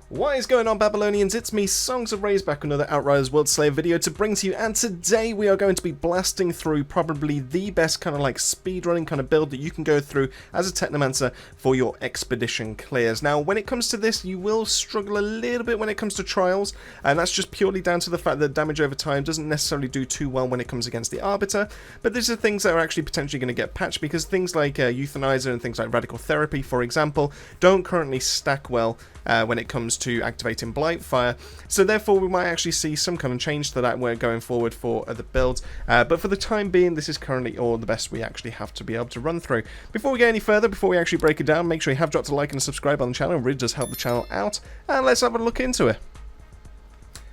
What is going on, Babylonians? It's me, Songs of Rage, back with another Outriders worldslayer video to bring to you, and today we are going to be blasting through probably the best kind of like speedrunning kind of build that you can go through as a Technomancer for your expedition clears. Now, when it comes to this, you will struggle a little bit when it comes to trials, and that's just purely down to the fact that damage over time doesn't necessarily do too well when it comes against the Arbiter, but these are things that are actually potentially going to get patched because things like Euthanizer and things like Radical Therapy, for example, don't currently stack well when it comes to activating Blightfire, so therefore we might actually see some kind of change to that going forward for other builds, but for the time being this is currently all the best we actually have to be able to run through. Before we get any further, before we actually break it down, make sure you have dropped a like and a subscribe on the channel. It really does help the channel out, and let's have a look into it.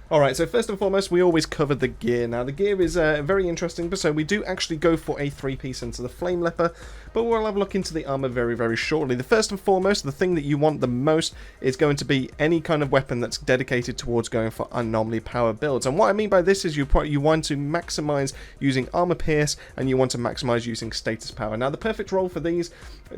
Alright, so first and foremost, we always cover the gear. Now, the gear is very interesting, but so we do actually go for a 3-piece into the Flame Leper, but we'll have a look into the armor very, very shortly. The first and foremost, the thing that you want the most is going to be any kind of weapon that's dedicated towards going for anomaly power builds. And what I mean by this is you want to maximize using armor pierce, and you want to maximize using status power. Now, the perfect role for these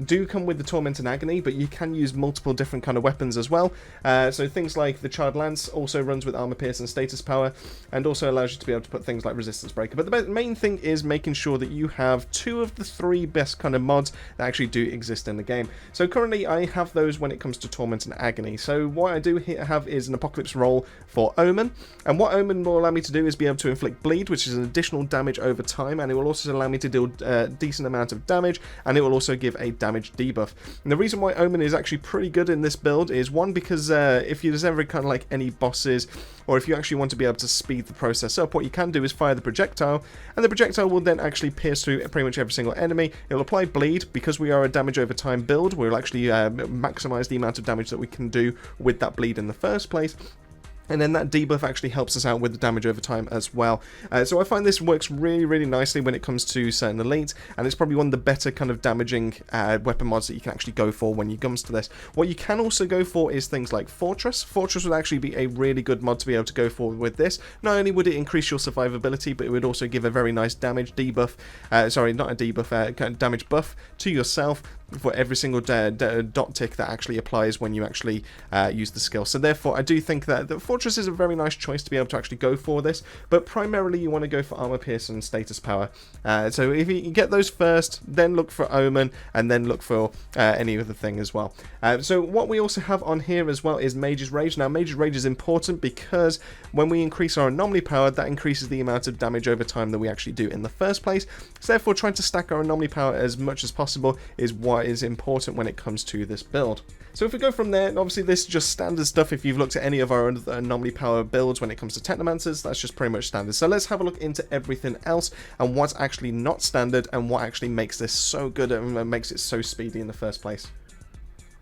do come with the Torment and Agony, but you can use multiple different kind of weapons as well. So things like the Charred Lance also runs with armor pierce and status power, and also allows you to be able to put things like resistance breaker. But the main thing is making sure that you have 2 of the 3 best kind of mods that actually do exist in the game. So currently I have those when it comes to Torment and Agony. So what I do have is an Apocalypse roll for Omen, and what Omen will allow me to do is be able to inflict bleed, which is an additional damage over time, and it will also allow me to deal a decent amount of damage, and it will also give a damage debuff. And the reason why Omen is actually pretty good in this build is, one, because if there's ever kind of like any bosses, or if you actually want to be able to speed the process up, what you can do is fire the projectile, and the projectile will then actually pierce through pretty much every single enemy. It'll apply bleed. Because we are a damage over time build, we'll actually maximize the amount of damage that we can do with that bleed in the first place. And then that debuff actually helps us out with the damage over time as well. So I find this works really, really nicely when it comes to certain elites, and it's probably one of the better kind of damaging weapon mods that you can actually go for when it comes to this. What you can also go for is things like Fortress. Fortress would actually be a really good mod to be able to go for with this. Not only would it increase your survivability, but it would also give a very nice damage debuff, sorry, not a debuff, kind of damage buff to yourself for every single dot tick that actually applies when you actually use the skill. So therefore I do think that the Fortress is a very nice choice to be able to actually go for this, but primarily you want to go for armor pierce and status power. So if you get those first, then look for Omen, and then look for any other thing as well. So what we also have on here as well is Mage's Rage. Now, Mage's Rage is important because when we increase our anomaly power, that increases the amount of damage over time that we actually do in the first place. So therefore trying to stack our anomaly power as much as possible is what is important when it comes to this build. So if we go from there, obviously this is just standard stuff. If you've looked at any of our other anomaly power builds when it comes to Technomancers, that's just pretty much standard. So let's have a look into everything else and what's actually not standard and what actually makes this so good and makes it so speedy in the first place.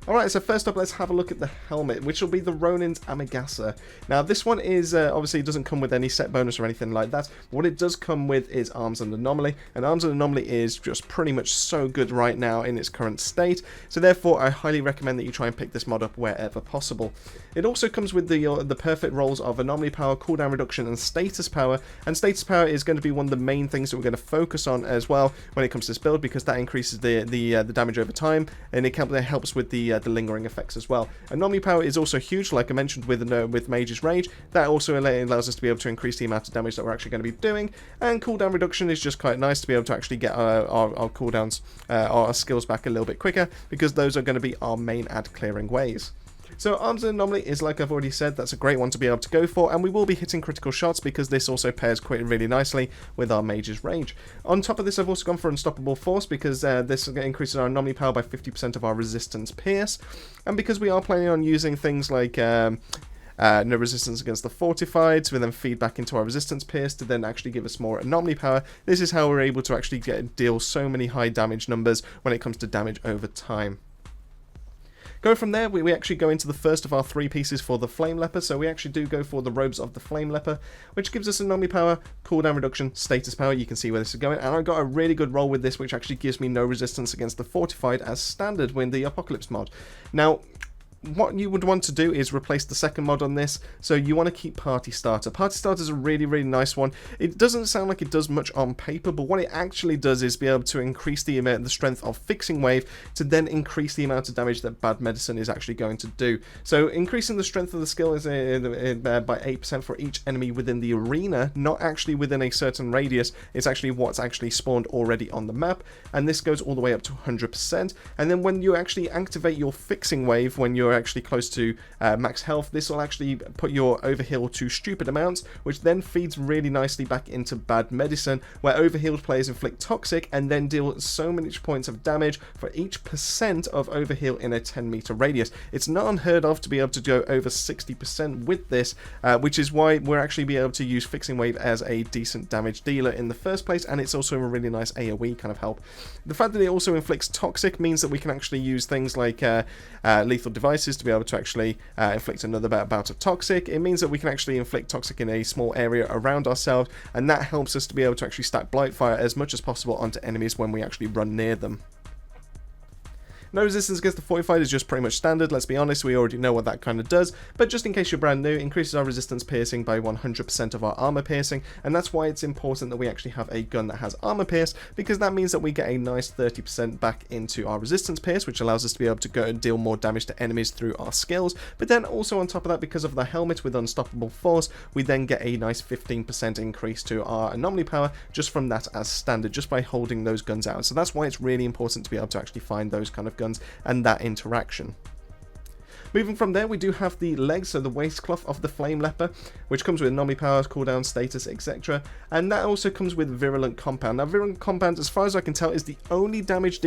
Alright, so first up, let's have a look at the helmet, which will be the Ronin's Amigasa. Now, this one is, obviously, it doesn't come with any set bonus or anything like that. What it does come with is Arms and Anomaly, and Arms and Anomaly is just pretty much so good right now in its current state, so therefore, I highly recommend that you try and pick this mod up wherever possible. It also comes with the perfect rolls of Anomaly Power, Cooldown Reduction, and Status Power, and Status Power is going to be one of the main things that we're going to focus on as well when it comes to this build, because that increases the damage over time, and it helps with the lingering effects as well. Anomaly power is also huge, like I mentioned with Mage's Rage. That also allows us to be able to increase the amount of damage that we're actually going to be doing, and cooldown reduction is just quite nice to be able to actually get our cooldowns, our skills back a little bit quicker, because those are going to be our main ad clearing ways. So Arms and Anomaly is, like I've already said, that's a great one to be able to go for, and we will be hitting critical shots because this also pairs quite really nicely with our Mage's Rage. On top of this, I've also gone for Unstoppable Force because this increases our Anomaly power by 50% of our Resistance Pierce, and because we are planning on using things like no resistance against the Fortified, so we then feed back into our Resistance Pierce to then actually give us more Anomaly power. This is how we're able to actually deal so many high damage numbers when it comes to damage over time. Go from there, we actually go into the first of our 3 pieces for the Flame Leper, so we actually do go for the Robes of the Flame Leper, which gives us anomaly power, cooldown reduction, status power. You can see where this is going, and I got a really good roll with this, which actually gives me no resistance against the Fortified as standard with the Apocalypse mod. Now, what you would want to do is replace the second mod on this. So you want to keep Party Starter. Party Starter is a really, really nice one. It doesn't sound like it does much on paper, but what it actually does is be able to increase the strength of Fixing Wave to then increase the amount of damage that Bad Medicine is actually going to do. So increasing the strength of the skill is by 8% for each enemy within the arena, not actually within a certain radius. It's actually what's actually spawned already on the map, and this goes all the way up to 100%. And then when you actually activate your Fixing Wave, when you're actually close to max health, this will actually put your overheal to stupid amounts, which then feeds really nicely back into Bad Medicine, where overhealed players inflict toxic and then deal so many points of damage for each % of overheal in a 10-meter radius. It's not unheard of to be able to go over 60% with this, which is why we're actually be able to use Fixing Wave as a decent damage dealer in the first place, and it's also a really nice AoE kind of help. The fact that it also inflicts toxic means that we can actually use things like lethal devices to be able to actually inflict another bout of toxic. It means that we can actually inflict toxic in a small area around ourselves, and that helps us to be able to actually stack Blightfire as much as possible onto enemies when we actually run near them. No resistance against the fortified is just pretty much standard. Let's be honest, we already know what that kind of does, but just in case you're brand new, increases our resistance piercing by 100% of our armor piercing, and that's why it's important that we actually have a gun that has armor pierce, because that means that we get a nice 30% back into our resistance pierce, which allows us to be able to go and deal more damage to enemies through our skills. But then also on top of that, because of the helmet with unstoppable force, we then get a nice 15% increase to our anomaly power just from that as standard, just by holding those guns out. So that's why it's really important to be able to actually find those kind of guns and that interaction. Moving from there, we do have the legs, so the waistcloth of the Flame Leper, which comes with anomaly powers, cooldown, status, etc. And that also comes with Virulent Compound. Now, Virulent Compound, as far as I can tell, is the only damage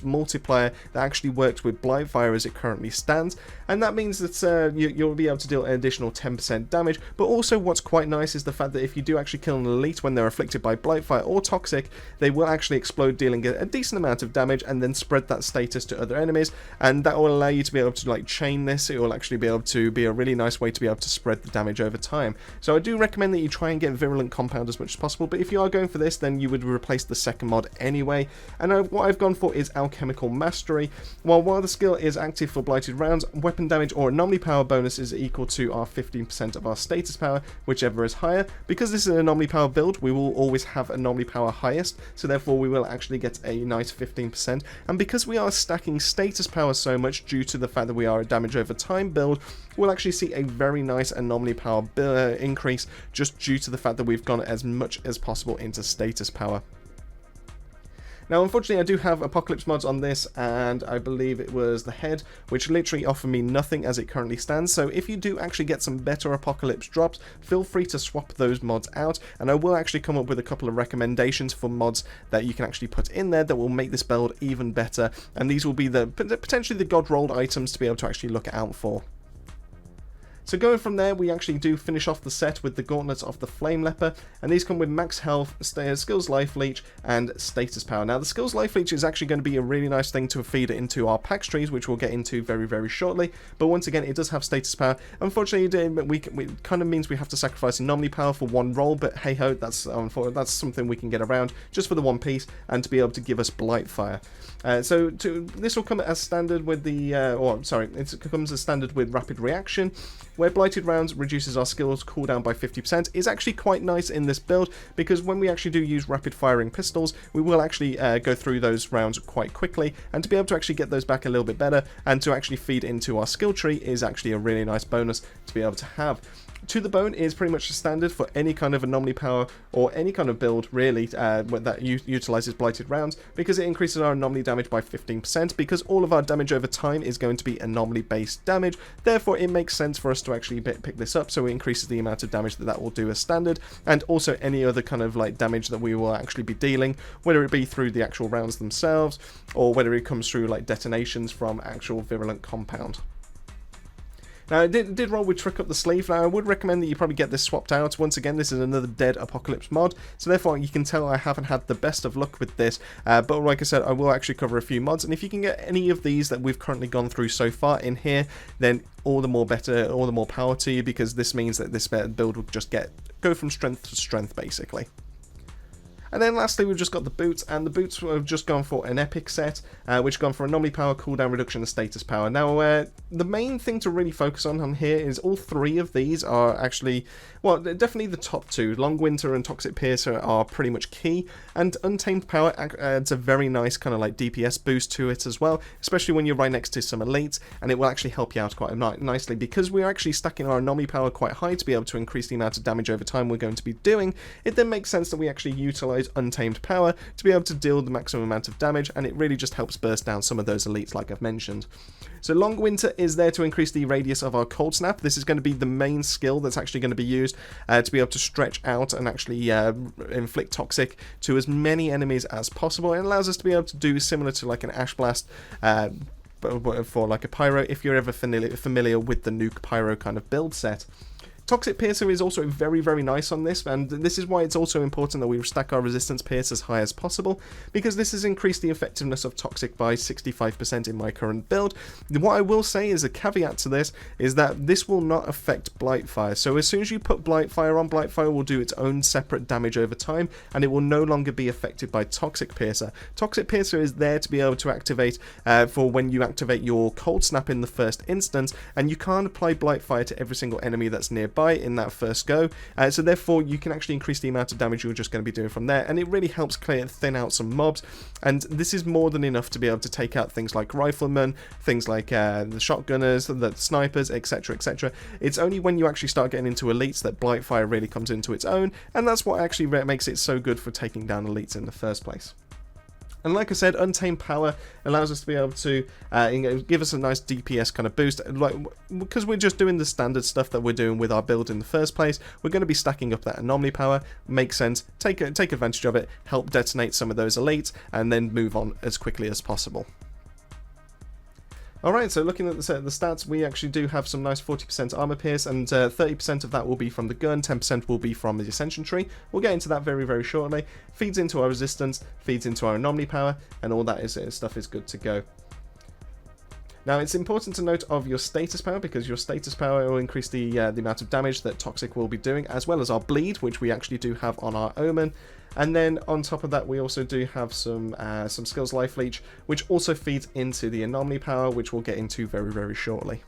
multiplier that actually works with Blightfire as it currently stands. And that means that you'll be able to deal an additional 10% damage. But also what's quite nice is the fact that if you do actually kill an elite when they're afflicted by Blightfire or Toxic, they will actually explode, dealing a decent amount of damage, and then spread that status to other enemies. And that will allow you to be able to chain this. It will actually be able to be a really nice way to be able to spread the damage over time. So I do recommend that you try and get Virulent Compound as much as possible, but if you are going for this, then you would replace the second mod anyway. And what I've gone for is Alchemical Mastery. While the skill is active for blighted rounds, weapon damage or anomaly power bonus is equal to our 15% of our status power, whichever is higher. Because this is an anomaly power build, we will always have anomaly power highest, so therefore we will actually get a nice 15%. And because we are stacking status power so much due to the fact that we are a damage over time build, we'll actually see a very nice anomaly power increase just due to the fact that we've gone as much as possible into status power. Now, unfortunately, I do have Apocalypse mods on this, and I believe it was the head, which literally offer me nothing as it currently stands. So if you do actually get some better Apocalypse drops, feel free to swap those mods out, and I will actually come up with a couple of recommendations for mods that you can actually put in there that will make this build even better, and these will be potentially the god rolled items to be able to actually look out for. So going from there, we actually do finish off the set with the Gauntlets of the Flame Leper, and these come with max health, skills life leech, and status power. Now, the skills life leech is actually going to be a really nice thing to feed into our Pax trees, which we'll get into very, very shortly. But once again, it does have status power. Unfortunately, it kind of means we have to sacrifice anomaly power for one roll, but hey ho, that's something we can get around just for the one piece and to be able to give us Blightfire. This will come as standard with the, it comes as standard with Rapid Reaction, where Blighted Rounds reduces our skills cooldown by 50%. Is actually quite nice in this build, because when we actually do use rapid firing pistols, we will actually go through those rounds quite quickly, and to be able to actually get those back a little bit better and to actually feed into our skill tree is actually a really nice bonus to be able to have. To the Bone is pretty much the standard for any kind of anomaly power or any kind of build really that utilizes Blighted Rounds, because it increases our anomaly damage by 15%, because all of our damage over time is going to be anomaly based damage. Therefore it makes sense for us to actually pick this up, so it increases the amount of damage that will do as standard, and also any other kind of damage that we will actually be dealing, whether it be through the actual rounds themselves or whether it comes through detonations from actual Virulent Compound. Now, it did roll with Trick Up the Sleeve. Now, I would recommend that you probably get this swapped out. Once again, this is another dead Apocalypse mod, so therefore you can tell I haven't had the best of luck with this. But like I said, I will actually cover a few mods, and if you can get any of these that we've currently gone through so far in here, then all the more better, all the more power to you, because this means that this build will just go from strength to strength, basically. And then lastly, we've just got the boots, and the boots have just gone for an epic set, which have gone for anomaly power, cooldown reduction, and status power. Now, the main thing to really focus on here is all three of these are actually, well, definitely the top two. Long Winter and Toxic Piercer are pretty much key, and Untamed Power adds a very nice kind of like DPS boost to it as well, especially when you're right next to some elites, and it will actually help you out quite nicely, because we're actually stacking our anomaly power quite high to be able to increase the amount of damage over time we're going to be doing. It then makes sense that we actually utilize Untamed Power to be able to deal the maximum amount of damage, and it really just helps burst down some of those elites like I've mentioned. So Long Winter is there to increase the radius of our Cold Snap. This is going to be the main skill that's actually going to be used to be able to stretch out and actually inflict toxic to as many enemies as possible. It allows us to be able to do similar to like an Ash Blast for like a Pyro, if you're ever familiar with the NUKE Pyro kind of build set. Toxic Piercer is also very, very nice on this, and this is why it's also important that we stack our Resistance Pierce as high as possible, because this has increased the effectiveness of Toxic by 65% in my current build. What I will say is a caveat to this is that this will not affect Blightfire. So as soon as you put Blightfire on, Blightfire will do its own separate damage over time, and it will no longer be affected by Toxic Piercer. Toxic Piercer is there to be able to activate for when you activate your Cold Snap in the first instance, and you can't apply Blightfire to every single enemy that's nearby in that first go, so therefore you can actually increase the amount of damage you're just going to be doing from there, and it really helps thin out some mobs, and this is more than enough to be able to take out things like riflemen, things like the shotgunners, the snipers, etc, etc. It's only when you actually start getting into elites that Blightfire really comes into its own, and that's what actually makes it so good for taking down elites in the first place. And like I said, Untamed Power allows us to be able to give us a nice DPS kind of boost. Like, because we're just doing the standard stuff that we're doing with our build in the first place, we're going to be stacking up that Anomaly Power. Makes sense. Take advantage of it, help detonate some of those elites, and then move on as quickly as possible. Alright, so looking at the stats, we actually do have some nice 40% armor pierce, and 30% of that will be from the gun, 10% will be from the Ascension tree. We'll get into that very, very shortly. Feeds into our resistance, feeds into our anomaly power, and all that stuff is good to go. Now, it's important to note of your status power, because your status power will increase the amount of damage that Toxic will be doing, as well as our bleed, which we actually do have on our Omen. And then on top of that, we also do have some skills life leech, which also feeds into the anomaly power, which we'll get into very, very shortly.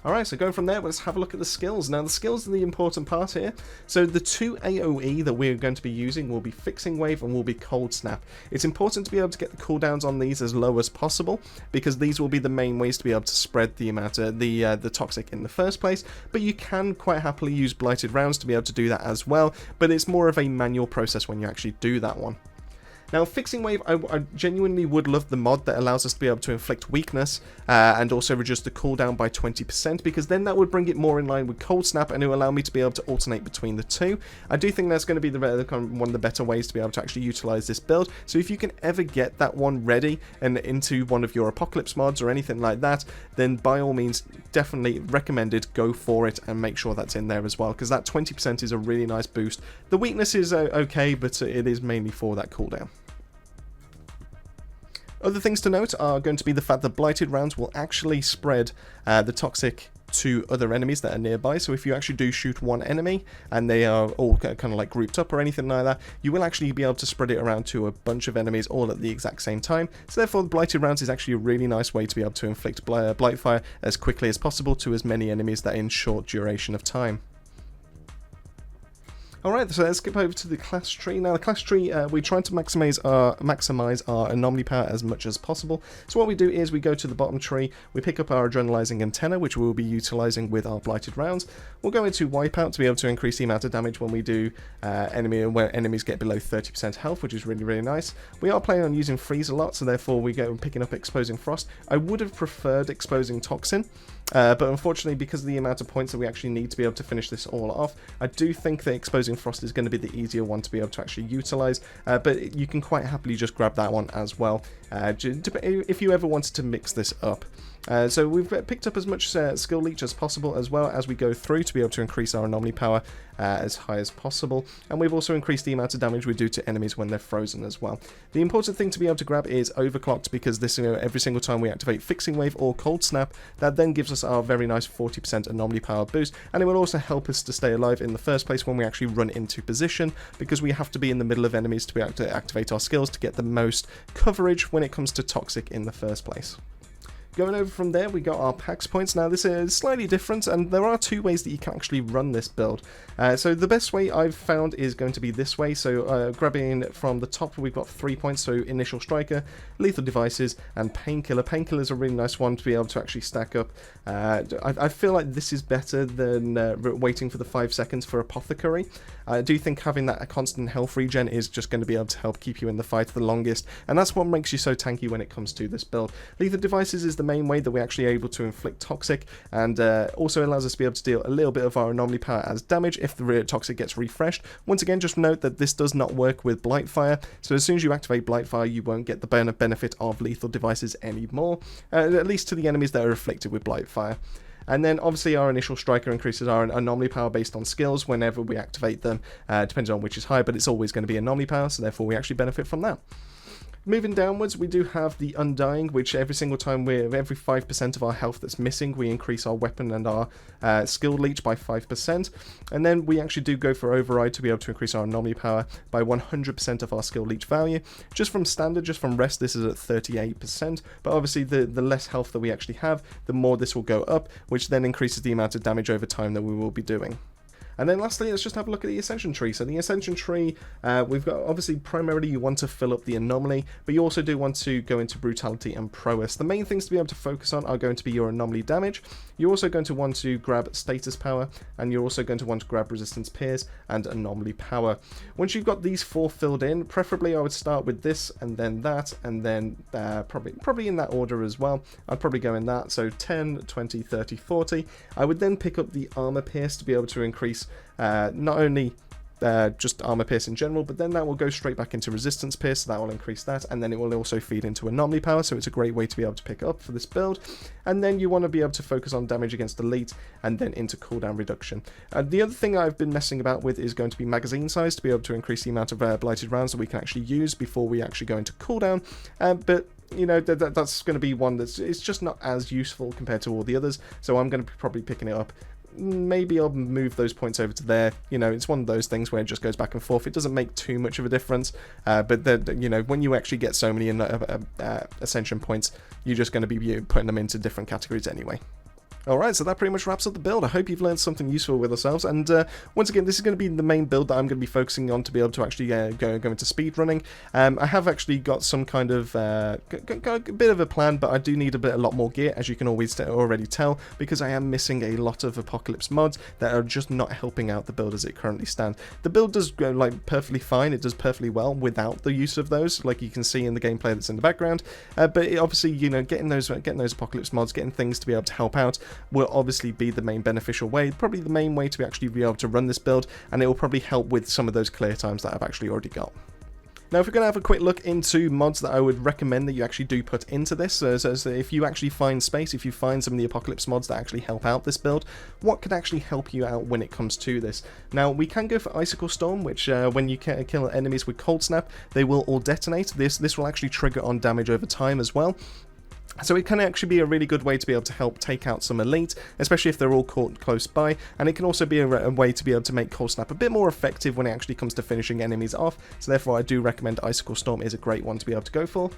Alright, so going from there, let's have a look at the skills. Now, the skills are the important part here. So the two AoE that we're going to be using will be Fixing Wave and will be Cold Snap. It's important to be able to get the cooldowns on these as low as possible, because these will be the main ways to be able to spread the amount of the toxic in the first place. But you can quite happily use Blighted Rounds to be able to do that as well, but it's more of a manual process when you actually do that one. Now, Fixing Wave, I genuinely would love the mod that allows us to be able to inflict weakness and also reduce the cooldown by 20%, because then that would bring it more in line with Cold Snap, and it will allow me to be able to alternate between the two. I do think that's going to be one of the better ways to be able to actually utilize this build. So if you can ever get that one ready and into one of your Apocalypse mods or anything like that, then by all means, definitely recommended, go for it and make sure that's in there as well, because that 20% is a really nice boost. The weakness is okay, but it is mainly for that cooldown. Other things to note are going to be the fact that Blighted Rounds will actually spread the toxic to other enemies that are nearby. So if you actually do shoot one enemy and they are all kind of like grouped up or anything like that, you will actually be able to spread it around to a bunch of enemies all at the exact same time. So therefore, the Blighted Rounds is actually a really nice way to be able to inflict Blightfire as quickly as possible to as many enemies that are in short duration of time. Alright, so let's skip over to the class tree. Now, the class tree, we try to maximize our anomaly power as much as possible. So what we do is we go to the bottom tree, we pick up our adrenalizing antenna, which we'll be utilizing with our Blighted Rounds. We'll go into Wipeout to be able to increase the amount of damage when we do where enemies get below 30% health, which is really, really nice. We are planning on using Freeze a lot, so therefore we go picking up Exposing Frost. I would have preferred Exposing Toxin, but unfortunately, because of the amount of points that we actually need to be able to finish this all off, I do think that Exposing Frost is going to be the easier one to be able to actually utilize, but you can quite happily just grab that one as well, if you ever wanted to mix this up. So we've picked up as much skill leech as possible as well as we go through to be able to increase our anomaly power as high as possible, and we've also increased the amount of damage we do to enemies when they're frozen as well. The important thing to be able to grab is overclocked, because this, every single time we activate fixing wave or cold snap, that then gives us our very nice 40% anomaly power boost, and it will also help us to stay alive in the first place when we actually run into position, because we have to be in the middle of enemies to be able to activate our skills to get the most coverage when it comes to toxic in the first place. Going over from there, we got our Pax Points. Now, this is slightly different, and there are two ways that you can actually run this build. So the best way I've found is going to be this way. So grabbing from the top, we've got 3 points, so Initial Striker, Lethal Devices, and Painkiller. Painkiller is a really nice one to be able to actually stack up. I feel like this is better than waiting for the 5 seconds for Apothecary. I do think having that constant health regen is just going to be able to help keep you in the fight the longest, and that's what makes you so tanky when it comes to this build. Lethal Devices is the main way that we're actually able to inflict toxic, and also allows us to be able to deal a little bit of our anomaly power as damage if the toxic gets refreshed. Once again, just note that this does not work with Blightfire, so as soon as you activate Blightfire, you won't get the benefit of Lethal Devices anymore, at least to the enemies that are afflicted with Blightfire. And then obviously our Initial Striker increases our anomaly power based on skills whenever we activate them, depending on which is high, but it's always going to be anomaly power, so therefore we actually benefit from that. Moving downwards, we do have the Undying, which every single time every 5% of our health that's missing, we increase our weapon and our skill leech by 5%. And then we actually do go for Override to be able to increase our anomaly power by 100% of our skill leech value. Just from standard, just from rest, this is at 38%. But obviously, the less health that we actually have, the more this will go up, which then increases the amount of damage over time that we will be doing. And then lastly, let's just have a look at the Ascension tree. So the Ascension tree, we've got, obviously, primarily you want to fill up the anomaly, but you also do want to go into brutality and prowess. The main things to be able to focus on are going to be your anomaly damage. You're also going to want to grab status power, and you're also going to want to grab resistance pierce and anomaly power. Once you've got these 4 filled in, preferably I would start with this and then that, and then probably in that order as well. I'd probably go in that, so 10, 20, 30, 40. I would then pick up the armor pierce to be able to increase not only just armor pierce in general, but then that will go straight back into resistance pierce, so that will increase that, and then it will also feed into anomaly power, so it's a great way to be able to pick up for this build. And then you want to be able to focus on damage against elite and then into cooldown reduction. The other thing I've been messing about with is going to be magazine size to be able to increase the amount of blighted rounds that we can actually use before we actually go into cooldown, but you know, that's going to be one it's just not as useful compared to all the others, so I'm going to be probably picking it up. Maybe I'll move those points over to there. You know, it's one of those things where it just goes back and forth. It doesn't make too much of a difference, but you know, when you actually get so many Ascension points, you're just going to be putting them into different categories anyway. Alright, so that pretty much wraps up the build. I hope you've learned something useful with ourselves, and once again, this is going to be the main build that I'm going to be focusing on to be able to actually go into speedrunning. I have actually got some kind of got a bit of a plan, but I do need a lot more gear, as you can already tell, because I am missing a lot of Apocalypse mods that are just not helping out the build as it currently stands. The build does go like perfectly fine, it does perfectly well without the use of those, like you can see in the gameplay that's in the background, but obviously, you know, getting those Apocalypse mods, getting things to be able to help out will obviously be the main beneficial way, probably the main way to actually be able to run this build, and it will probably help with some of those clear times that I've actually already got. Now, if we're going to have a quick look into mods that I would recommend that you actually do put into this, so if you actually find space, if you find some of the Apocalypse mods that actually help out this build, what could actually help you out when it comes to this? Now, we can go for Icicle Storm, which when you kill enemies with Cold Snap, they will all detonate. This will actually trigger on damage over time as well. So it can actually be a really good way to be able to help take out some elite, especially if they're all caught close by, and it can also be a way to be able to make Cold Snap a bit more effective when it actually comes to finishing enemies off, so therefore I do recommend Icicle Storm is a great one to be able to go for.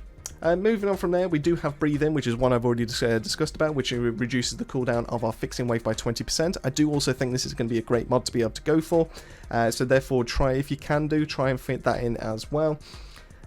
Moving on from there, we do have Breathe In, which is one I've already discussed about, which reduces the cooldown of our fixing wave by 20%. I do also think this is going to be a great mod to be able to go for, so therefore if you can try and fit that in as well.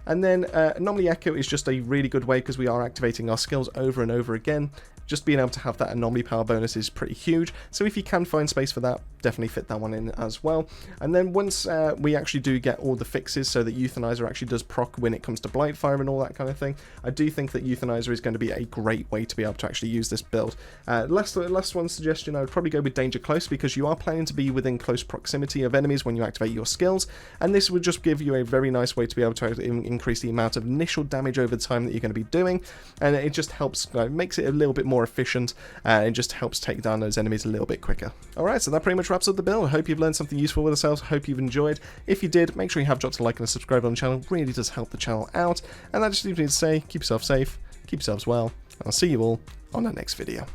And then Anomaly Echo is just a really good way because we are activating our skills over and over again. Just being able to have that anomaly power bonus is pretty huge, so if you can find space for that, definitely fit that one in as well. And then once we actually do get all the fixes, so that Euthanizer actually does proc when it comes to Blightfire and all that kind of thing, I do think that Euthanizer is going to be a great way to be able to actually use this build. Last one suggestion, I would probably go with Danger Close, because you are planning to be within close proximity of enemies when you activate your skills, and this would just give you a very nice way to be able to increase the amount of initial damage over the time that you're going to be doing, and it just helps, makes it a little bit more more efficient, and it just helps take down those enemies a little bit quicker. Alright, so that pretty much wraps up the build. I hope you've learned something useful with yourselves. I hope you've enjoyed. If you did, make sure you have dropped a like and a subscribe on the channel. It really does help the channel out. And that just leaves me to say, keep yourself safe, keep yourselves well, and I'll see you all on the next video.